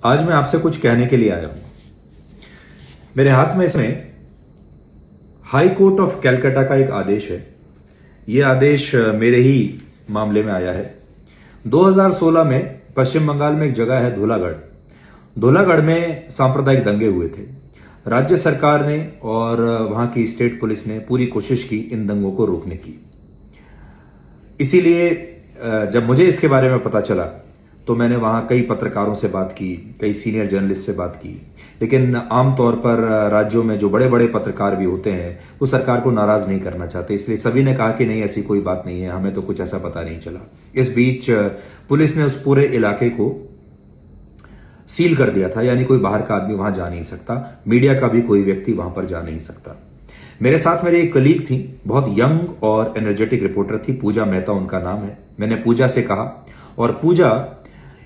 आज मैं आपसे कुछ कहने के लिए आया हूं। मेरे हाथ में इसमें हाई कोर्ट ऑफ कैलकाटा का एक आदेश है। यह आदेश मेरे ही मामले में आया है। 2016 में पश्चिम बंगाल में एक जगह है धोलागढ़। धोलागढ़ में सांप्रदायिक दंगे हुए थे। राज्य सरकार ने और वहां की स्टेट पुलिस ने पूरी कोशिश की इन दंगों को रोकने की। इसीलिए जब मुझे इसके बारे में पता चला तो मैंने वहां कई पत्रकारों से बात की, कई सीनियर जर्नलिस्ट से बात की। लेकिन आमतौर पर राज्यों में जो बड़े बड़े पत्रकार भी होते हैं वो सरकार को नाराज नहीं करना चाहते, इसलिए सभी ने कहा कि नहीं, ऐसी कोई बात नहीं है, हमें तो कुछ ऐसा पता नहीं चला। इस बीच पुलिस ने उस पूरे इलाके को सील कर दिया था, यानी कोई बाहर का आदमी वहां जा नहीं सकता, मीडिया का भी कोई व्यक्ति वहां पर जा नहीं सकता। मेरे साथ मेरी एक कलीग थी, बहुत यंग और एनर्जेटिक रिपोर्टर थी, पूजा मेहता उनका नाम है। मैंने पूजा से कहा और पूजा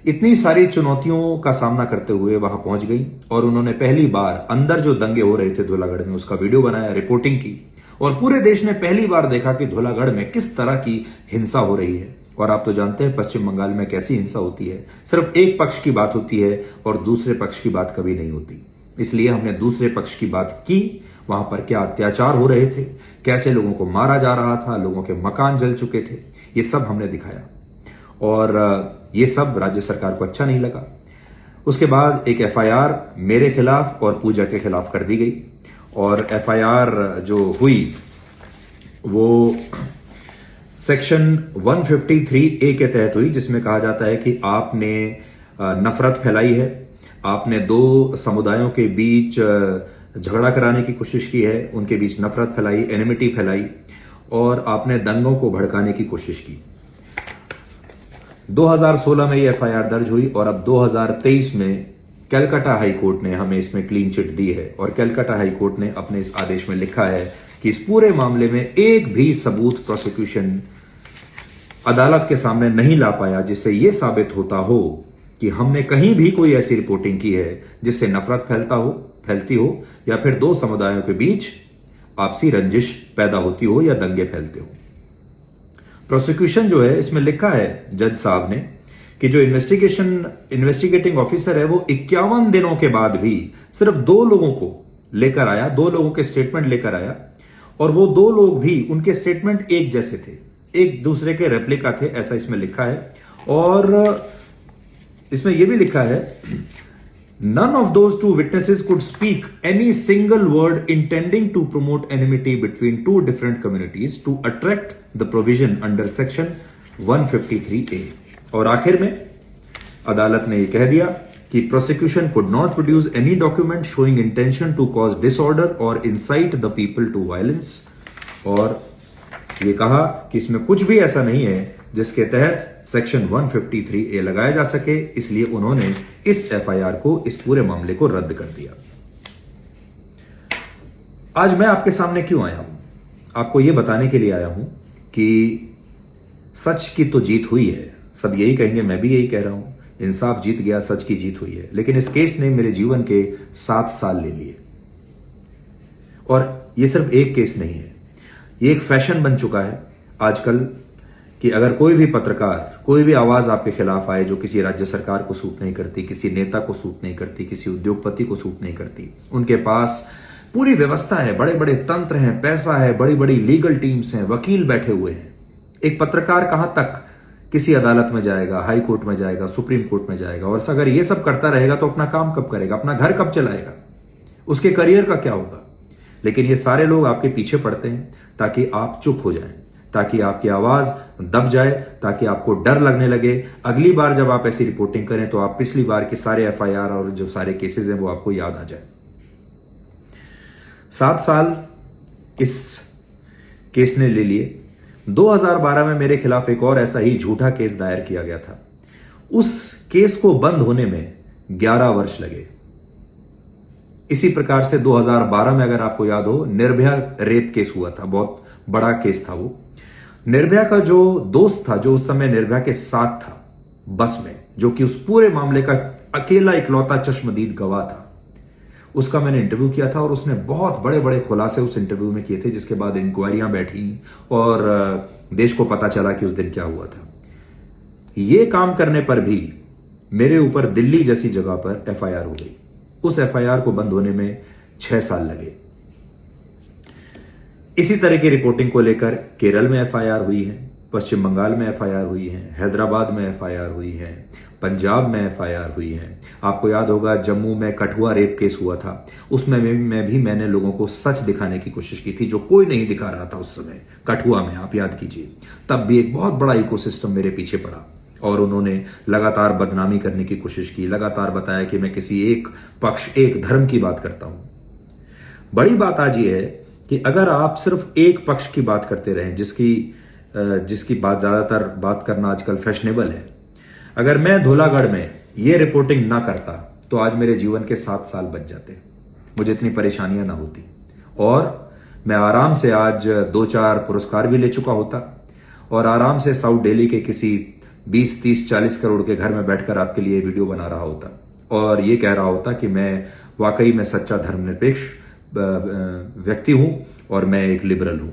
इतनी सारी चुनौतियों का सामना करते हुए वहां पहुंच गई और उन्होंने पहली बार अंदर जो दंगे हो रहे थे धोलागढ़ में उसका वीडियो बनाया, रिपोर्टिंग की और पूरे देश ने पहली बार देखा कि धोलागढ़ में किस तरह की हिंसा हो रही है। और आप तो जानते हैं पश्चिम बंगाल में कैसी हिंसा होती है, सिर्फ एक पक्ष की बात होती है और दूसरे पक्ष की बात कभी नहीं होती। इसलिए हमने दूसरे पक्ष की बात की, वहां पर क्या अत्याचार हो रहे थे, कैसे लोगों को मारा जा रहा था, लोगों के मकान जल चुके थे, ये सब हमने दिखाया और ये सब राज्य सरकार को अच्छा नहीं लगा। उसके बाद एक एफआईआर मेरे खिलाफ और पूजा के खिलाफ कर दी गई और एफआईआर जो हुई वो सेक्शन 153A के तहत हुई, जिसमें कहा जाता है कि आपने नफरत फैलाई है, आपने दो समुदायों के बीच झगड़ा कराने की कोशिश की है, उनके बीच नफरत फैलाई, एनिमिटी फैलाई और आपने दंगों को भड़काने की कोशिश की। 2016 में ये एफआईआर दर्ज हुई और अब 2023 में कलकत्ता हाई कोर्ट ने हमें इसमें क्लीन चिट दी है और कलकत्ता हाई कोर्ट ने अपने इस आदेश में लिखा है कि इस पूरे मामले में एक भी सबूत प्रोसिक्यूशन अदालत के सामने नहीं ला पाया जिससे यह साबित होता हो कि हमने कहीं भी कोई ऐसी रिपोर्टिंग की है जिससे नफरत फैलती हो या फिर दो समुदायों के बीच आपसी रंजिश पैदा होती हो या दंगे फैलते हो। प्रोसिक्यूशन जो है इसमें लिखा है जज साहब ने कि जो इन्वेस्टिगेटिंग ऑफिसर है वो 51 दिनों के बाद भी सिर्फ दो लोगों को लेकर आया, दो लोगों के स्टेटमेंट लेकर आया और वो दो लोग भी उनके स्टेटमेंट एक जैसे थे, एक दूसरे के रेप्लिका थे, ऐसा इसमें लिखा है। और इसमें यह भी लिखा है none of those two witnesses could speak any single word intending to promote enmity between two different communities to attract the provision under section 153A। और आखिर में अदालत ने यह कह दिया कि prosecution could not produce any document showing intention to cause disorder or incite the people to violence। और ये कहा कि इसमें कुछ भी ऐसा नहीं है जिसके तहत सेक्शन 153A लगाया जा सके, इसलिए उन्होंने इस एफआईआर को, इस पूरे मामले को रद्द कर दिया। आज मैं आपके सामने क्यों आया हूं? आपको यह बताने के लिए आया हूं कि सच की तो जीत हुई है, सब यही कहेंगे, मैं भी यही कह रहा हूं, इंसाफ जीत गया, सच की जीत हुई है। लेकिन इस केस ने मेरे जीवन के 7 साल ले लिए और यह सिर्फ एक केस नहीं है, ये एक फैशन बन चुका है आजकल कि अगर कोई भी पत्रकार, कोई भी आवाज आपके खिलाफ आए जो किसी राज्य सरकार को सूट नहीं करती, किसी नेता को सूट नहीं करती, किसी उद्योगपति को सूट नहीं करती, उनके पास पूरी व्यवस्था है, बड़े बड़े तंत्र हैं, पैसा है, बड़ी बड़ी लीगल टीम्स हैं, वकील बैठे हुए हैं। एक पत्रकार कहां तक किसी अदालत में जाएगा, हाई कोर्ट में जाएगा, सुप्रीम कोर्ट में जाएगा, और अगर ये सब करता रहेगा तो अपना काम कब करेगा, अपना घर कब चलाएगा, उसके करियर का क्या होगा। लेकिन ये सारे लोग आपके पीछे पड़ते हैं ताकि आप चुप हो जाएं, ताकि आपकी आवाज दब जाए, ताकि आपको डर लगने लगे। अगली बार जब आप ऐसी रिपोर्टिंग करें तो आप पिछली बार के सारे एफआईआर और जो सारे केसेस हैं वो आपको याद आ जाए। 7 साल इस केस ने ले लिए। 2012 में मेरे खिलाफ एक और ऐसा ही झूठा केस दायर किया गया था। उस केस को बंद होने में 11 वर्ष लगे। इसी प्रकार से 2012 में, अगर आपको याद हो, निर्भया रेप केस हुआ था, बहुत बड़ा केस था वो। निर्भया का जो दोस्त था, जो उस समय निर्भया के साथ था बस में, जो कि उस पूरे मामले का अकेला इकलौता चश्मदीद गवाह था, उसका मैंने इंटरव्यू किया था और उसने बहुत बड़े बड़े खुलासे उस इंटरव्यू में किए थे, जिसके बाद इंक्वायरियां बैठी और देश को पता चला कि उस दिन क्या हुआ था। ये काम करने पर भी मेरे ऊपर दिल्ली जैसी जगह पर एफआईआर हो गई। उस एफआईआर को बंद होने में 6 साल लगे। इसी तरह की रिपोर्टिंग को लेकर केरल में एफआईआर हुई है, पश्चिम बंगाल में एफआईआर हुई है, हैदराबाद में एफआईआर हुई है, पंजाब में एफआईआर हुई है। आपको याद होगा जम्मू में कठुआ रेप केस हुआ था, उसमें मैंने लोगों को सच दिखाने की कोशिश की थी जो कोई नहीं दिखा रहा था उस समय। कठुआ में आप याद कीजिए, तब भी एक बहुत बड़ा इकोसिस्टम मेरे पीछे पड़ा और उन्होंने लगातार बदनामी करने की कोशिश की, लगातार बताया कि मैं किसी एक पक्ष, एक धर्म की बात करता हूं। बड़ी बात आज ये है कि अगर आप सिर्फ एक पक्ष की बात करते रहें, जिसकी बात ज्यादातर बात करना आजकल फैशनेबल है, अगर मैं धोलागढ़ में ये रिपोर्टिंग ना करता तो आज मेरे जीवन के 7 साल बच जाते, मुझे इतनी परेशानियां ना होती और मैं आराम से आज 2-4 पुरस्कार भी ले चुका होता और आराम से साउथ दिल्ली के किसी 20, 30, 40 करोड़ के घर में बैठकर आपके लिए वीडियो बना रहा होता और ये कह रहा होता कि मैं वाकई में सच्चा धर्मनिरपेक्ष व्यक्ति हूं और मैं एक लिबरल हूं।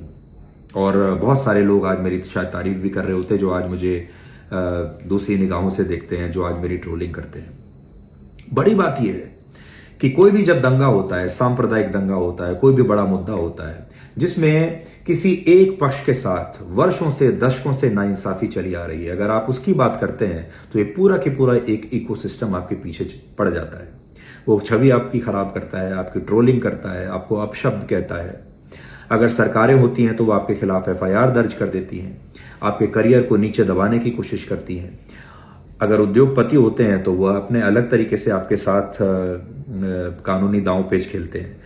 और बहुत सारे लोग आज मेरी शायद तारीफ भी कर रहे होते जो आज मुझे दूसरी निगाहों से देखते हैं, जो आज मेरी ट्रोलिंग करते हैं। बड़ी बात यह है कि कोई भी जब दंगा होता है, सांप्रदायिक दंगा होता है, कोई भी बड़ा मुद्दा होता है जिसमें किसी एक पक्ष के साथ वर्षों से, दशकों से नाइंसाफी चली आ रही है, अगर आप उसकी बात करते हैं तो ये पूरा के पूरा एक इकोसिस्टम आपके पीछे पड़ जाता है। वो छवि आपकी खराब करता है, आपकी ट्रोलिंग करता है, आपको अपशब्द कहता है। अगर सरकारें होती हैं तो वो आपके खिलाफ एफआईआर दर्ज कर देती हैं, आपके करियर को नीचे दबाने की कोशिश करती हैं। अगर उद्योगपति होते हैं तो वह अपने अलग तरीके से आपके साथ कानूनी दांव पेच खेलते हैं।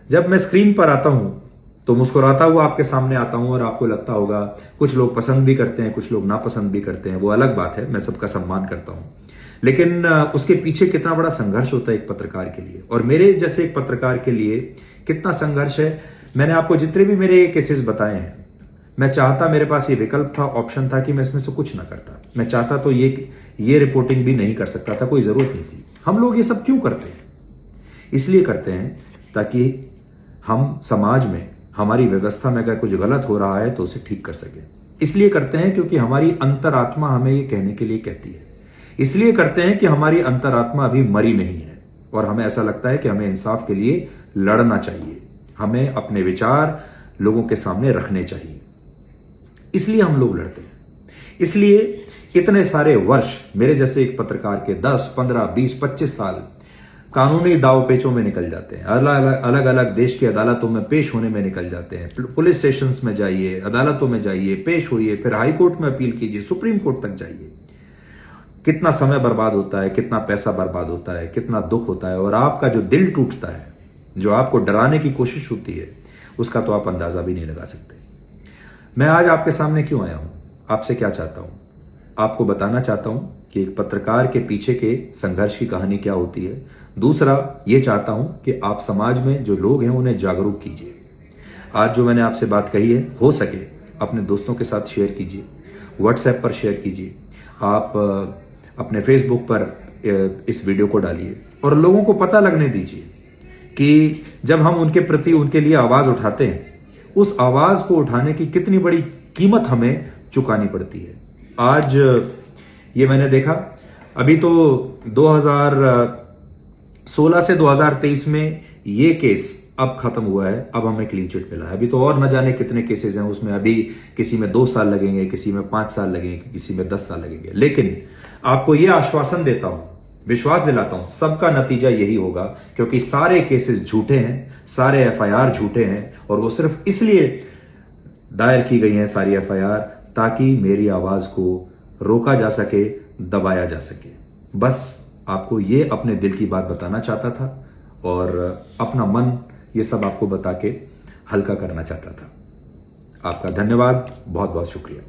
जब मैं स्क्रीन पर आता हूं तो मुस्कुराता हुआ आपके सामने आता हूं और आपको लगता होगा कुछ लोग पसंद भी करते हैं, कुछ लोग नापसंद भी करते हैं, वो अलग बात है, मैं सबका सम्मान करता हूं। लेकिन उसके पीछे कितना बड़ा संघर्ष होता है एक पत्रकार के लिए, और मेरे जैसे एक पत्रकार के लिए कितना संघर्ष है। मैंने आपको जितने भी मेरे केसेस बताए हैं, मैं चाहता, मेरे पास ये विकल्प था, ऑप्शन था कि मैं इसमें से कुछ ना करता। मैं चाहता तो ये रिपोर्टिंग भी नहीं कर सकता था, कोई जरूरत नहीं थी। हम लोग ये सब क्यों करते हैं? इसलिए करते हैं ताकि हम समाज में, हमारी व्यवस्था में अगर कुछ गलत हो रहा है तो उसे ठीक कर सके। इसलिए करते हैं क्योंकि हमारी अंतरात्मा हमें ये कहने के लिए कहती है। इसलिए करते हैं कि हमारी अंतरात्मा अभी मरी नहीं है और हमें ऐसा लगता है कि हमें इंसाफ के लिए लड़ना चाहिए, हमें अपने विचार लोगों के सामने रखने चाहिए। इसलिए हम लोग लड़ते हैं। इसलिए इतने सारे वर्ष मेरे जैसे एक पत्रकार के 10, 15, 20, 25 साल कानूनी दाव पेचों में निकल जाते हैं। अलग अलग देश की अदालतों में पेश होने में निकल जाते हैं। पुलिस स्टेशन में जाइए, अदालतों में जाइए, पेश होइए, फिर हाई कोर्ट में अपील कीजिए, सुप्रीम कोर्ट तक जाइए। कितना समय बर्बाद होता है, कितना पैसा बर्बाद होता है, कितना दुख होता है, और आपका जो दिल टूटता है, जो आपको डराने की कोशिश होती है, उसका तो आप अंदाजा भी नहीं लगा सकते। मैं आज आपके सामने क्यों आया हूं? आपसे क्या चाहता हूं? आपको बताना चाहता हूं कि एक पत्रकार के पीछे के संघर्ष की कहानी क्या होती है। दूसरा ये चाहता हूं कि आप समाज में जो लोग हैं उन्हें जागरूक कीजिए। आज जो मैंने आपसे बात कही है, हो सके अपने दोस्तों के साथ शेयर कीजिए, व्हाट्सएप पर शेयर कीजिए, आप अपने फेसबुक पर इस वीडियो को डालिए और लोगों को पता लगने दीजिए कि जब हम उनके प्रति, उनके लिए आवाज उठाते हैं, उस आवाज को उठाने की कितनी बड़ी कीमत हमें चुकानी पड़ती है। आज ये मैंने देखा, अभी तो 2016 से 2023 में ये केस अब खत्म हुआ है, अब हमें क्लीन चिट मिला है। अभी तो और न जाने कितने केसेस हैं उसमें, अभी किसी में 2 साल लगेंगे, किसी में 5 साल लगेंगे, किसी में 10 साल लगेंगे। लेकिन आपको यह आश्वासन देता हूं, विश्वास दिलाता हूं, सबका नतीजा यही होगा, क्योंकि सारे केसेस झूठे हैं, सारे एफआईआर झूठे हैं, और वो सिर्फ इसलिए दायर की गई हैं सारी एफआईआर ताकि मेरी आवाज को रोका जा सके, दबाया जा सके। बस आपको ये अपने दिल की बात बताना चाहता था और अपना मन ये सब आपको बता के हल्का करना चाहता था। आपका धन्यवाद, बहुत बहुत शुक्रिया।